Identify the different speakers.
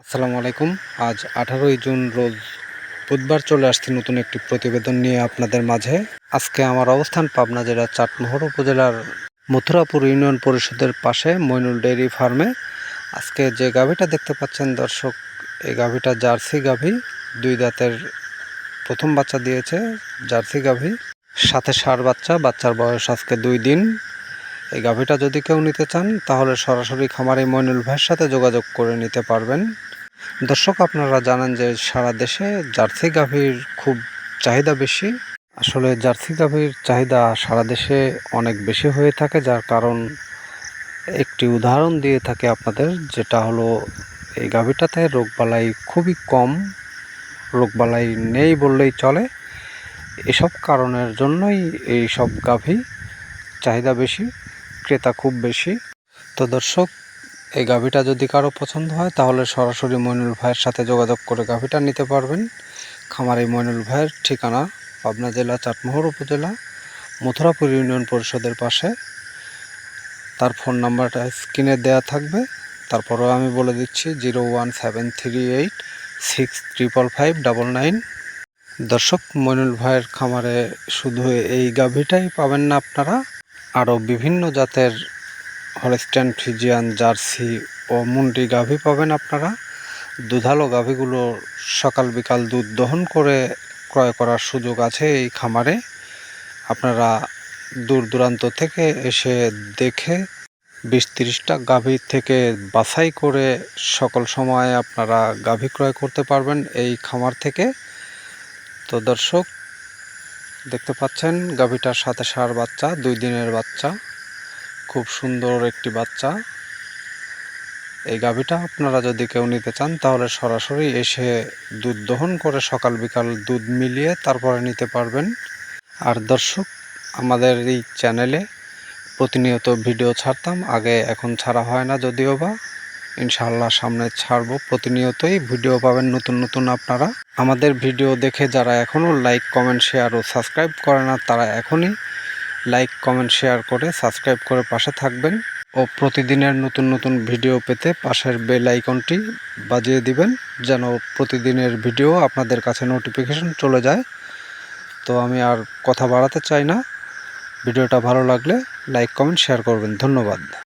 Speaker 1: আসসালামু আলাইকুম। আজ 18ই জুন রোজ বুধবার চলে আসছি নতুন একটি প্রতিবেদন নিয়ে আপনাদের মাঝে। আজকে আমার অবস্থান পাবনা জেলার চাটমোহর উপজেলার মথুরাপুর ইউনিয়ন পরিষদের পাশে মইনুল ডেইরি ফার্মে। আজকে যে গাভীটা দেখতে পাচ্ছেন দর্শক, এই গাভীটা জার্সি গাভী, 2 দাঁতের প্রথম বাচ্চা দিয়েছে। জার্সি গাভী সাথে ষাঁড় বাচ্চা, বাচ্চার বয়স আজকে 2 দিন। এই গাভীটা যদি কেউ নিতে চান তাহলে সরাসরি খামারি মইনুল ভাইয়ের সাথে যোগাযোগ করে নিতে পারবেন। দর্শক, আপনারা জানেন যে সারা দেশে জার্সি গাভীর খুব চাহিদা বেশি। আসলে জার্সি গাভীর চাহিদা সারা দেশে অনেক বেশি হয়ে থাকে, যার কারণ একটি উদাহরণ দিয়ে থাকে আপনাদের, যেটা হলো এই গাভীটাতে রোগবালাই খুবই কম, রোগবালাই নেই বললেই চলে। এসব কারণের জন্যই এই সব গাভী চাহিদা বেশি, ক্রেতা খুব বেশি। তো দর্শক, এই গাভীটা যদি কারো পছন্দ হয় তাহলে সরাসরি মইনুল ভাইয়ের সাথে যোগাযোগ করে গাভীটা নিতে পারবেন। খামারি মইনুল ভাইয়ের ঠিকানা পাবনা জেলা চাটমোহর উপজেলা মথুরাপুর ইউনিয়ন পরিষদের পাশে। তার ফোন নাম্বারটা স্ক্রিনে দেয়া থাকবে, তারপরেও আমি বলে দিচ্ছি 01738655599। দর্শক, মইনুল ভাইয়ের খামারে শুধু এই গাভীটাই পাবেন না আপনারা, আরও বিভিন্ন জাতের হলস্টাইন ফ্রিজিয়ান, জার্সি ও মুন্ডি গাভী পাবেন আপনারা। দুধালো গাভীগুলো সকাল বিকাল দুধ দহন করে ক্রয় করার সুযোগ আছে এই খামারে। আপনারা দূর দূরান্ত থেকে এসে দেখে 20-30টা গাভী থেকে বাছাই করে সকল সময় আপনারা গাভী ক্রয় করতে পারবেন এই খামার থেকে। তো দর্শক, দেখতে পাচ্ছেন গাভীটার সাথে ষাঁড় বাচ্চা, 2 দিনের বাচ্চা, খুব সুন্দর একটি বাচ্চা। এই গাভীটা আপনারা যদি কেউ নিতে চান তাহলে সরাসরি এসে দুধ দহন করে সকাল বিকাল দুধ মিলিয়ে তারপরে নিতে পারবেন। আর দর্শক, আমাদের এই চ্যানেলে প্রতিনিয়ত ভিডিও ছাড়তাম আগে, এখন ছাড়া হয় না যদিও বা, ইনশাআল্লাহ সামনে ছাড়বো। প্রতিনিয়তই ভিডিও পাবেন নতুন নতুন আপনারা। আমাদের ভিডিও দেখে যারা এখনও লাইক কমেন্ট শেয়ার ও সাবস্ক্রাইব করে না, তারা এখনই লাইক কমেন্ট শেয়ার করে সাবস্ক্রাইব করে পাশে থাকবেন ও প্রতিদিনের নতুন নতুন ভিডিও পেতে পাশের বেল আইকনটি বাজিয়ে দিবেন, যেন প্রতিদিনের ভিডিও আপনাদের কাছে নোটিফিকেশন চলে যায়। তো আমি আর কথা বাড়াতে চাই না, ভিডিওটা ভালো লাগলে লাইক কমেন্ট শেয়ার করবেন। ধন্যবাদ।